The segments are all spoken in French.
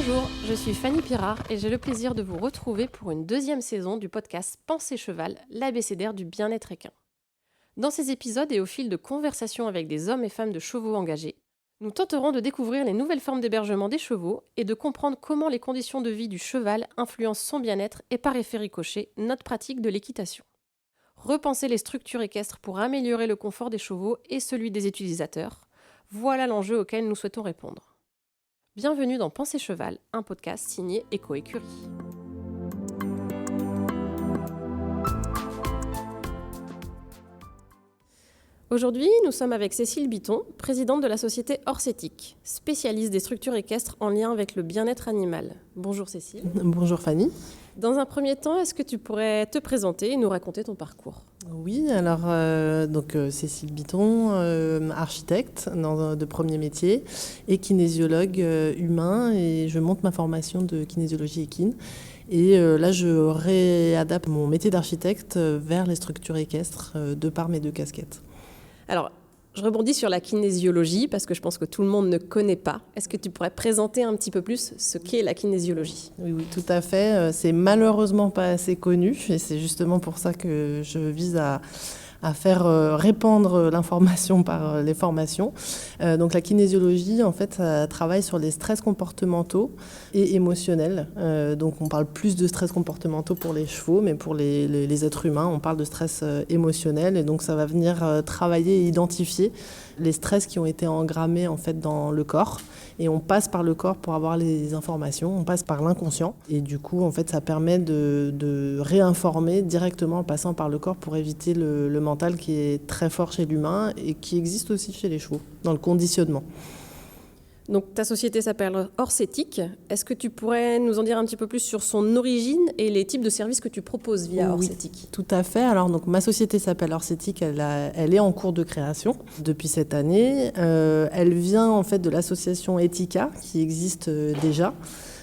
Bonjour, je suis Fanny Pirard et j'ai le plaisir de vous retrouver pour une deuxième saison du podcast Pensée Cheval, l'abécédaire du bien-être équin. Dans ces épisodes et au fil de conversations avec des hommes et femmes de chevaux engagés, nous tenterons de découvrir les nouvelles formes d'hébergement des chevaux et de comprendre comment les conditions de vie du cheval influencent son bien-être et par effet ricochet notre pratique de l'équitation. Repenser les structures équestres pour améliorer le confort des chevaux et celui des utilisateurs, voilà l'enjeu auquel nous souhaitons répondre. Bienvenue dans Pensée Cheval, un podcast signé Éco-Écurie. Aujourd'hui, nous sommes avec Cécile Bitton, présidente de la société Orcétique, spécialiste des structures équestres en lien avec le bien-être animal. Bonjour Cécile. Bonjour Fanny. Dans un premier temps, est-ce que tu pourrais te présenter et nous raconter ton parcours ? Oui, alors Cécile Bitton, architecte de premier métier et kinésiologue humain, et je monte ma formation de kinésiologie équine. Et là, je réadapte mon métier d'architecte vers les structures équestres de par mes deux casquettes. Alors, je rebondis sur la kinésiologie parce que je pense que tout le monde ne connaît pas. Est-ce que tu pourrais présenter un petit peu plus ce qu'est la kinésiologie ? Oui, tout à fait. C'est malheureusement pas assez connu et c'est justement pour ça que je vise à faire répandre l'information par les formations. Donc la kinésiologie, en fait, ça travaille sur les stress comportementaux et émotionnels. Donc on parle plus de stress comportementaux pour les chevaux, mais pour les êtres humains, on parle de stress émotionnel. Et donc ça va venir travailler et identifier les stress qui ont été engrammés en fait dans le corps. Et on passe par le corps pour avoir les informations, on passe par l'inconscient. Et du coup, en fait, ça permet de réinformer directement en passant par le corps pour éviter le mental qui est très fort chez l'humain et qui existe aussi chez les chevaux, dans le conditionnement. Donc ta société s'appelle Orcétique. Est-ce que tu pourrais nous en dire un petit peu plus sur son origine et les types de services que tu proposes via Orcétique ? Oui, tout à fait. Alors donc ma société s'appelle Orcétique, elle est en cours de création depuis cette année. Elle vient en fait de l'association Etika qui existe déjà.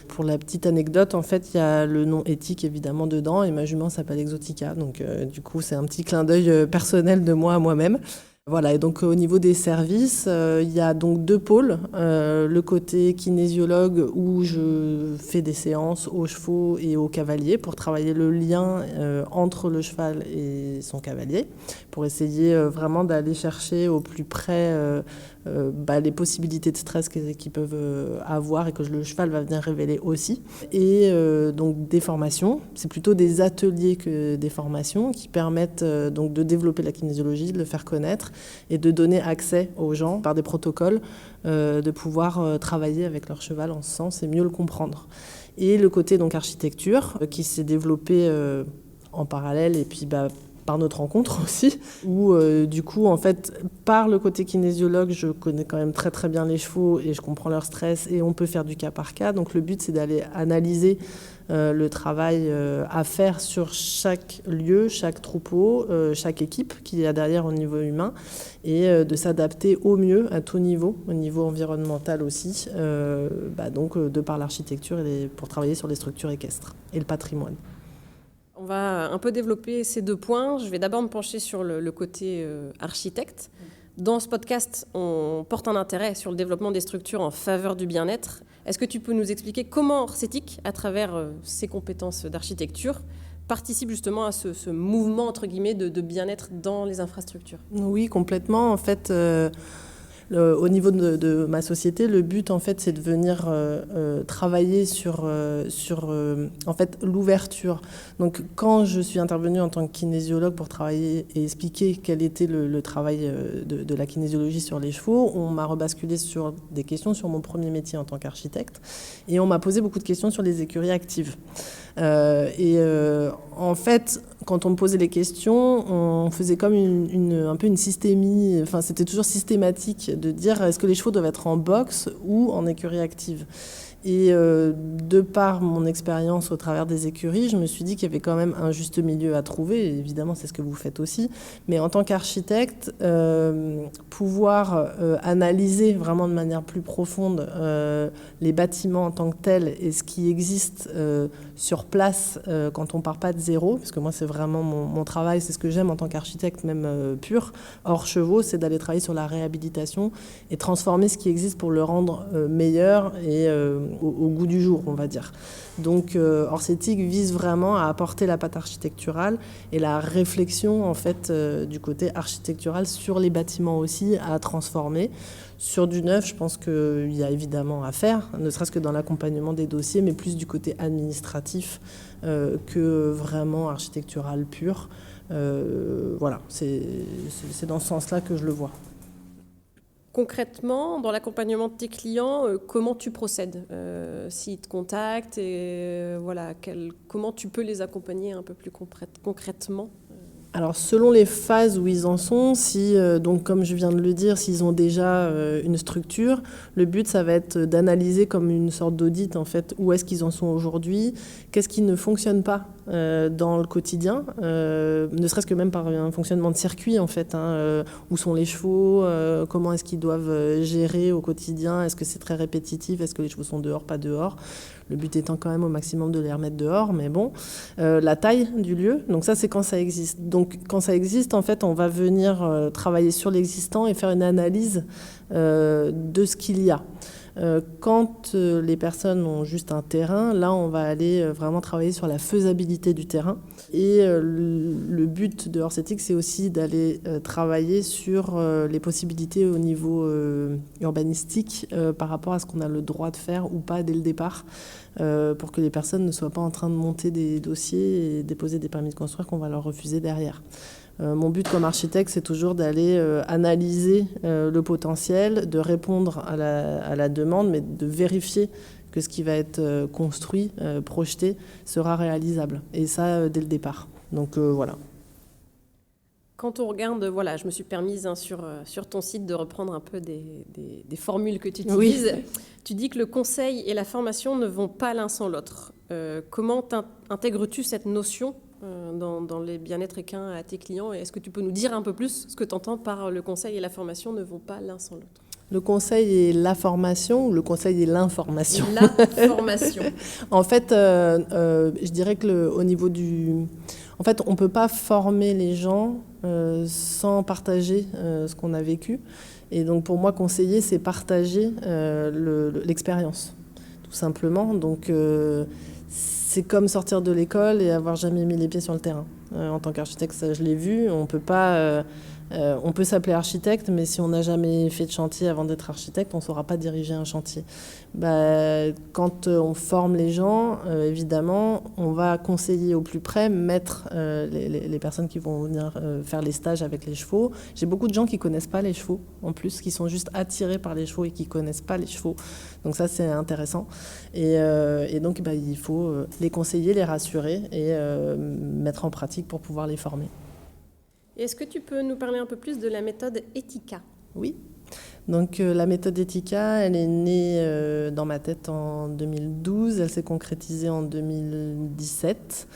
Pour la petite anecdote, en fait, il y a le nom éthique évidemment dedans et ma jument s'appelle Exotica. Donc du coup, c'est un petit clin d'œil personnel de moi à moi-même. Voilà, et donc au niveau des services, il y a donc deux pôles. Le côté kinésiologue où je fais des séances aux chevaux et aux cavaliers pour travailler le lien entre le cheval et son cavalier, pour essayer vraiment d'aller chercher au plus près les possibilités de stress qu'ils peuvent avoir et que le cheval va venir révéler aussi. Et donc des formations, c'est plutôt des ateliers que des formations qui permettent donc de développer la kinésiologie, de le faire connaître et de donner accès aux gens par des protocoles, de pouvoir travailler avec leur cheval en ce sens et mieux le comprendre. Et le côté donc architecture qui s'est développé en parallèle et puis par notre rencontre aussi, où du coup, en fait, par le côté kinésiologue, je connais quand même très très bien les chevaux et je comprends leur stress et on peut faire du cas par cas. Donc le but, c'est d'aller analyser le travail à faire sur chaque lieu, chaque troupeau, chaque équipe qu'il y a derrière au niveau humain et de s'adapter au mieux à tout niveau, au niveau environnemental aussi, donc de par l'architecture et pour travailler sur les structures équestres et le patrimoine. On va un peu développer ces deux points. Je vais d'abord me pencher sur le côté architecte. Dans ce podcast, on porte un intérêt sur le développement des structures en faveur du bien-être. Est-ce que tu peux nous expliquer comment Orcétique, à travers ses compétences d'architecture, participe justement à ce mouvement, entre guillemets, de bien-être dans les infrastructures ? Oui, complètement. En fait, au niveau de ma société, le but, en fait, c'est de venir travailler sur en fait, l'ouverture. Donc, quand je suis intervenue en tant que kinésiologue pour travailler et expliquer quel était le travail de la kinésiologie sur les chevaux, on m'a rebasculé sur des questions sur mon premier métier en tant qu'architecte. Et on m'a posé beaucoup de questions sur les écuries actives. En fait, quand on me posait les questions, on faisait comme un peu une systémie, enfin c'était toujours systématique de dire est-ce que les chevaux doivent être en boxe ou en écurie active. Et de par mon expérience au travers des écuries, je me suis dit qu'il y avait quand même un juste milieu à trouver. Et évidemment, c'est ce que vous faites aussi. Mais en tant qu'architecte, pouvoir analyser vraiment de manière plus profonde les bâtiments en tant que tels et ce qui existe sur place quand on ne part pas de zéro, parce que moi, c'est vraiment mon travail, c'est ce que j'aime en tant qu'architecte, même pur, hors chevaux, c'est d'aller travailler sur la réhabilitation et transformer ce qui existe pour le rendre meilleur et au goût du jour, on va dire. Donc Orsetic vise vraiment à apporter la patte architecturale et la réflexion en fait du côté architectural sur les bâtiments aussi à transformer. Sur du neuf, je pense qu'il y a évidemment à faire, ne serait-ce que dans l'accompagnement des dossiers, mais plus du côté administratif que vraiment architectural pur. Voilà, c'est dans ce sens-là que je le vois. Concrètement, dans l'accompagnement de tes clients, comment tu procèdes s'ils te contactent et voilà, comment tu peux les accompagner un peu plus concrètement? Alors selon les phases où ils en sont, si donc comme je viens de le dire, s'ils ont déjà une structure, le but ça va être d'analyser comme une sorte d'audit en fait où est-ce qu'ils en sont aujourd'hui, qu'est-ce qui ne fonctionne pas dans le quotidien, ne serait-ce que même par un fonctionnement de circuit en fait, où sont les chevaux, comment est-ce qu'ils doivent gérer au quotidien, est-ce que c'est très répétitif, est-ce que les chevaux sont dehors, pas dehors. Le but étant quand même au maximum de les remettre dehors, mais bon. La taille du lieu, donc ça c'est quand ça existe. Donc quand ça existe, en fait, on va venir travailler sur l'existant et faire une analyse de ce qu'il y a. Quand les personnes ont juste un terrain, là on va aller vraiment travailler sur la faisabilité du terrain. Et le but de Orsetic, c'est aussi d'aller travailler sur les possibilités au niveau urbanistique par rapport à ce qu'on a le droit de faire ou pas dès le départ, pour que les personnes ne soient pas en train de monter des dossiers et déposer des permis de construire qu'on va leur refuser derrière. Mon but comme architecte, c'est toujours d'aller analyser le potentiel, de répondre à la demande, mais de vérifier que ce qui va être construit, projeté, sera réalisable. Et ça, dès le départ. Donc voilà. Quand on regarde, voilà, je me suis permise sur ton site de reprendre un peu des formules que tu utilises. Oui. Tu dis que le conseil et la formation ne vont pas l'un sans l'autre. Comment intègres-tu cette notion dans les bien-être équins à tes clients? Et est-ce que tu peux nous dire un peu plus ce que tu entends par le conseil et la formation ne vont pas l'un sans l'autre? Le conseil et la formation ou le conseil et l'information? La formation. En fait, je dirais que au niveau du... En fait, on ne peut pas former les gens sans partager ce qu'on a vécu. Et donc, pour moi, conseiller, c'est partager l'expérience, tout simplement. Donc, c'est comme sortir de l'école et avoir jamais mis les pieds sur le terrain. En tant qu'architecte, ça, je l'ai vu. On peut pas... on peut s'appeler architecte, mais si on n'a jamais fait de chantier avant d'être architecte, on ne saura pas diriger un chantier. Quand on forme les gens, évidemment, on va conseiller au plus près, mettre les personnes qui vont venir faire les stages avec les chevaux. J'ai beaucoup de gens qui ne connaissent pas les chevaux, en plus, qui sont juste attirés par les chevaux et qui ne connaissent pas les chevaux. Donc ça, c'est intéressant. Et donc, il faut les conseiller, les rassurer et mettre en pratique pour pouvoir les former. Est-ce que tu peux nous parler un peu plus de la méthode Etika? Oui. Donc la méthode Etika, elle est née dans ma tête en 2012, elle s'est concrétisée en 2017.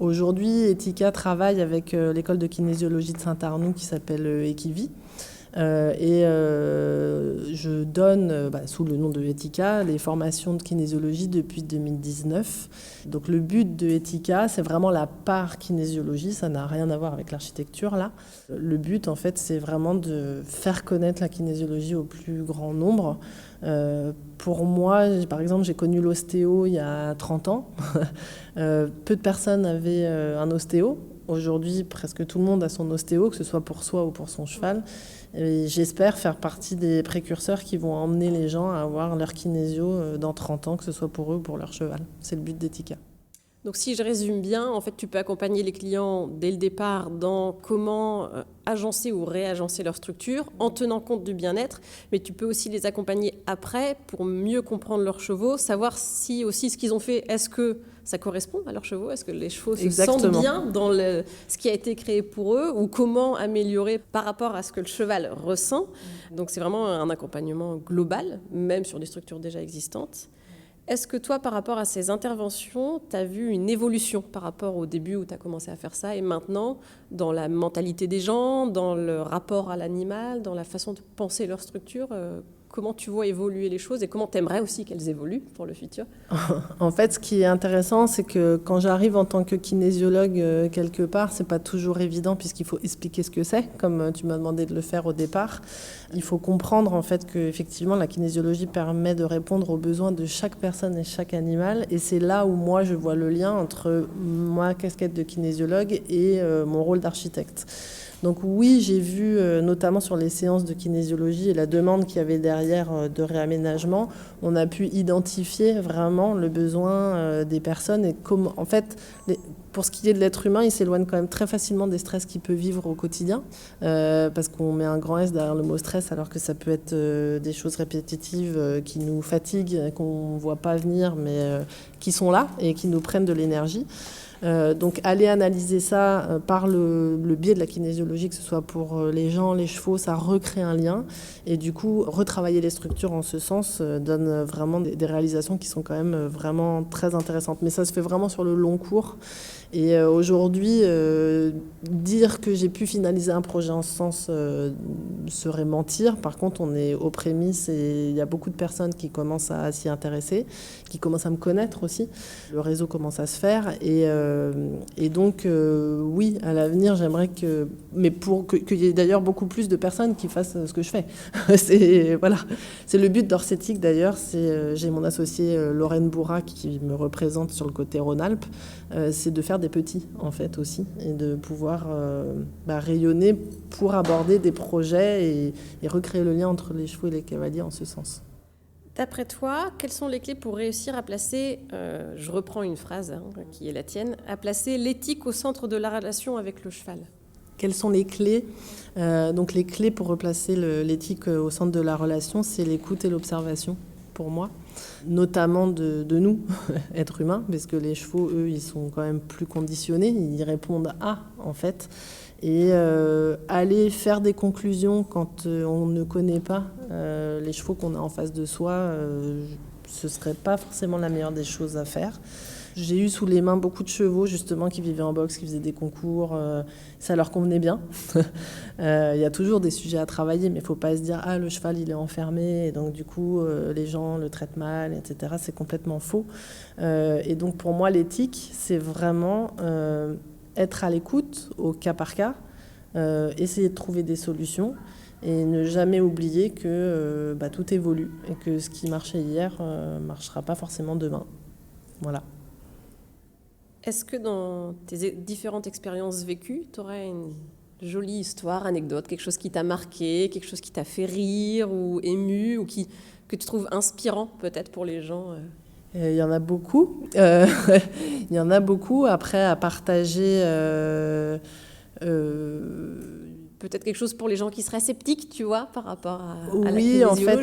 Aujourd'hui, Etika travaille avec l'école de kinésiologie de Saint-Arnoux qui s'appelle Ekivi. Je donne, sous le nom de Etika, les formations de kinésiologie depuis 2019. Donc le but de Etika, c'est vraiment la part kinésiologie, ça n'a rien à voir avec l'architecture là. Le but en fait, c'est vraiment de faire connaître la kinésiologie au plus grand nombre. Pour moi, par exemple, j'ai connu l'ostéo il y a 30 ans. Peu de personnes avaient un ostéo. Aujourd'hui, presque tout le monde a son ostéo, que ce soit pour soi ou pour son cheval. Et j'espère faire partie des précurseurs qui vont emmener les gens à avoir leur kinésio dans 30 ans, que ce soit pour eux ou pour leur cheval. C'est le but d'Etika. Donc si je résume bien, en fait, tu peux accompagner les clients dès le départ dans comment agencer ou réagencer leur structure en tenant compte du bien-être, mais tu peux aussi les accompagner après pour mieux comprendre leurs chevaux, savoir si aussi ce qu'ils ont fait, est-ce que ça correspond à leurs chevaux, est-ce que les chevaux se sentent bien dans ce qui a été créé pour eux, ou comment améliorer par rapport à ce que le cheval ressent. Donc c'est vraiment un accompagnement global, même sur des structures déjà existantes. Est-ce que toi, par rapport à ces interventions, tu as vu une évolution par rapport au début où tu as commencé à faire ça et maintenant, dans la mentalité des gens, dans le rapport à l'animal, dans la façon de penser leur structure, comment tu vois évoluer les choses et comment tu aimerais aussi qu'elles évoluent pour le futur? En fait, ce qui est intéressant, c'est que quand j'arrive en tant que kinésiologue quelque part, c'est pas toujours évident puisqu'il faut expliquer ce que c'est, comme tu m'as demandé de le faire au départ. Il faut comprendre en fait que effectivement la kinésiologie permet de répondre aux besoins de chaque personne et chaque animal, et c'est là où moi je vois le lien entre ma casquette de kinésiologue et mon rôle d'architecte. Donc oui, j'ai vu notamment sur les séances de kinésiologie et la demande qu'il y avait derrière de réaménagement, on a pu identifier vraiment le besoin des personnes et comment, en fait, pour ce qui est de l'être humain, il s'éloigne quand même très facilement des stress qu'il peut vivre au quotidien, parce qu'on met un grand S derrière le mot stress, alors que ça peut être des choses répétitives qui nous fatiguent, qu'on ne voit pas venir, mais qui sont là et qui nous prennent de l'énergie. Donc aller analyser ça par le biais de la kinésiologie, que ce soit pour les gens, les chevaux, ça recrée un lien. Et du coup, retravailler les structures en ce sens donne vraiment des réalisations qui sont quand même vraiment très intéressantes. Mais ça se fait vraiment sur le long cours. Et aujourd'hui, dire que j'ai pu finaliser un projet en ce sens serait mentir. Par contre, on est aux prémices et il y a beaucoup de personnes qui commencent à s'y intéresser, qui commencent à me connaître aussi. Le réseau commence à se faire. Et donc, oui, à l'avenir, j'aimerais que... Mais qu'il y ait d'ailleurs beaucoup plus de personnes qui fassent ce que je fais. Voilà. C'est le but d'Orcétique, d'ailleurs. J'ai mon associée Lorraine Bourra qui me représente sur le côté Rhône-Alpes. C'est de faire des petits, en fait, aussi, et de pouvoir rayonner pour aborder des projets et recréer le lien entre les chevaux et les cavaliers en ce sens. D'après toi, quelles sont les clés pour réussir à placer, je reprends une phrase qui est la tienne, à placer l'éthique au centre de la relation avec le cheval? Quelles sont les clés? Donc les clés pour replacer l'éthique au centre de la relation, c'est l'écoute et l'observation, pour moi. Notamment de nous, êtres humains, parce que les chevaux, eux, ils sont quand même plus conditionnés, ils répondent à, en fait. Et aller faire des conclusions quand on ne connaît pas les chevaux qu'on a en face de soi, ce ne serait pas forcément la meilleure des choses à faire. J'ai eu sous les mains beaucoup de chevaux justement qui vivaient en boxe, qui faisaient des concours, ça leur convenait bien. Il y a toujours des sujets à travailler, mais il ne faut pas se dire « Ah, le cheval, il est enfermé, et donc du coup, les gens le traitent mal, etc. » C'est complètement faux. Et donc pour moi, l'éthique, c'est vraiment être à l'écoute au cas par cas, essayer de trouver des solutions et ne jamais oublier que tout évolue et que ce qui marchait hier ne marchera pas forcément demain. Voilà. Est-ce que dans tes différentes expériences vécues, tu aurais une jolie histoire, anecdote, quelque chose qui t'a marqué, quelque chose qui t'a fait rire ou ému ou que tu trouves inspirant peut-être pour les gens? Il y en a beaucoup. Il y en a beaucoup. Après, à partager... Peut-être quelque chose pour les gens qui seraient sceptiques, tu vois, par rapport à la kinésiologie. Oui, en fait,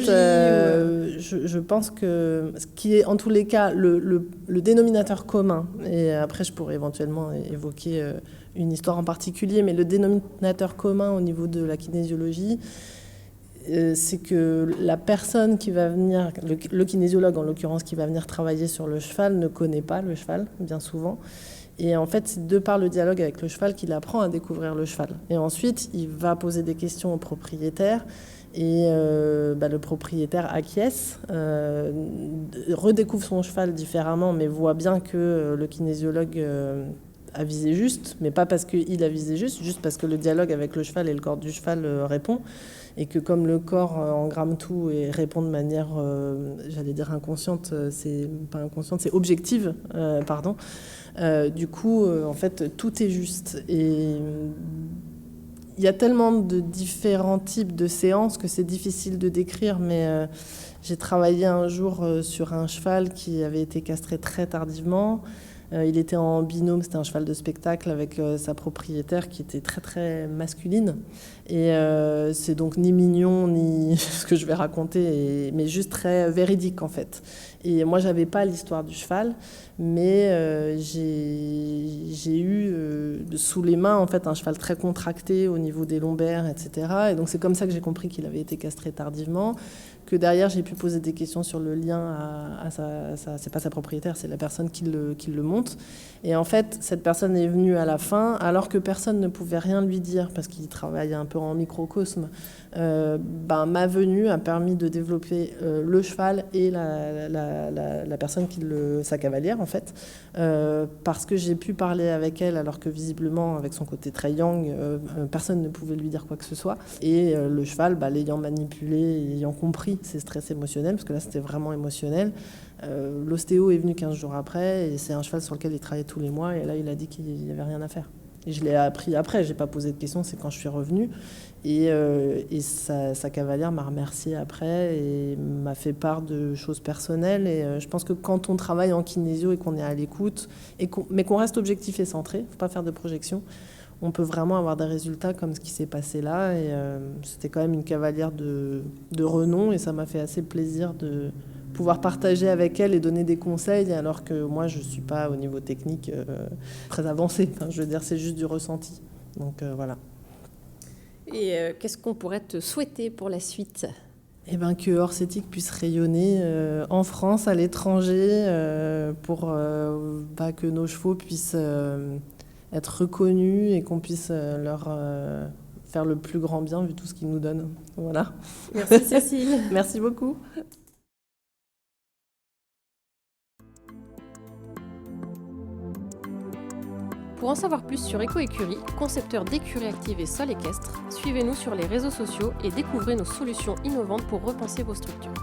je pense que ce qui est en tous les cas le dénominateur commun, et après je pourrais éventuellement évoquer une histoire en particulier, mais le dénominateur commun au niveau de la kinésiologie, c'est que la personne qui va venir, le kinésiologue en l'occurrence, qui va venir travailler sur le cheval ne connaît pas le cheval, bien souvent. Et en fait, c'est de par le dialogue avec le cheval qu'il apprend à découvrir le cheval. Et ensuite, il va poser des questions au propriétaire. Et le propriétaire acquiesce, redécouvre son cheval différemment, mais voit bien que le kinésiologue a visé juste, mais pas parce qu'il a visé juste parce que le dialogue avec le cheval et le corps du cheval répond. Et que comme le corps engramme tout et répond de manière, j'allais dire inconsciente, c'est pas inconsciente, c'est objective, pardon. Du coup, en fait, tout est juste. Et il y a tellement de différents types de séances que c'est difficile de décrire, mais j'ai travaillé un jour sur un cheval qui avait été castré très tardivement. Il était en binôme, c'était un cheval de spectacle avec sa propriétaire qui était très très masculine. Et c'est donc ni mignon ni ce que je vais raconter, mais juste très véridique en fait. Et moi, j'avais pas l'histoire du cheval, mais j'ai eu sous les mains en fait un cheval très contracté au niveau des lombaires, etc. Et donc c'est comme ça que j'ai compris qu'il avait été castré tardivement. que derrière j'ai pu poser des questions sur le lien c'est pas sa propriétaire, c'est la personne qui le monte. Et en fait, cette personne est venue à la fin, alors que personne ne pouvait rien lui dire, parce qu'il travaille un peu en microcosme. Ma venue a permis de développer le cheval et la personne sa cavalière, en fait, parce que j'ai pu parler avec elle, alors que visiblement, avec son côté très yang, personne ne pouvait lui dire quoi que ce soit. Et le cheval, l'ayant manipulé et ayant compris ses stress émotionnels, parce que là c'était vraiment émotionnel, l'ostéo est venu 15 jours après, et c'est un cheval sur lequel il travaillait tous les mois, et là il a dit qu'il n'y avait rien à faire. Et je l'ai appris après, j'ai pas posé de questions, c'est quand je suis revenue. Et sa cavalière m'a remerciée après et m'a fait part de choses personnelles. Et je pense que quand on travaille en kinésio et qu'on est à l'écoute, mais qu'on reste objectif et centré, faut pas faire de projection, on peut vraiment avoir des résultats comme ce qui s'est passé là. Et c'était quand même une cavalière de renom, et ça m'a fait assez plaisir de pouvoir partager avec elle et donner des conseils, alors que moi je suis pas au niveau technique très avancé. Enfin, je veux dire, c'est juste du ressenti. Donc voilà. Et qu'est-ce qu'on pourrait te souhaiter pour la suite ? Que Orsetic puisse rayonner en France, à l'étranger, pour que nos chevaux puissent être reconnus et qu'on puisse leur faire le plus grand bien vu tout ce qu'ils nous donnent. Voilà. Merci Cécile. Merci beaucoup. Pour en savoir plus sur Eco-Écurie, concepteur d'écuries actives et sol équestre, suivez-nous sur les réseaux sociaux et découvrez nos solutions innovantes pour repenser vos structures.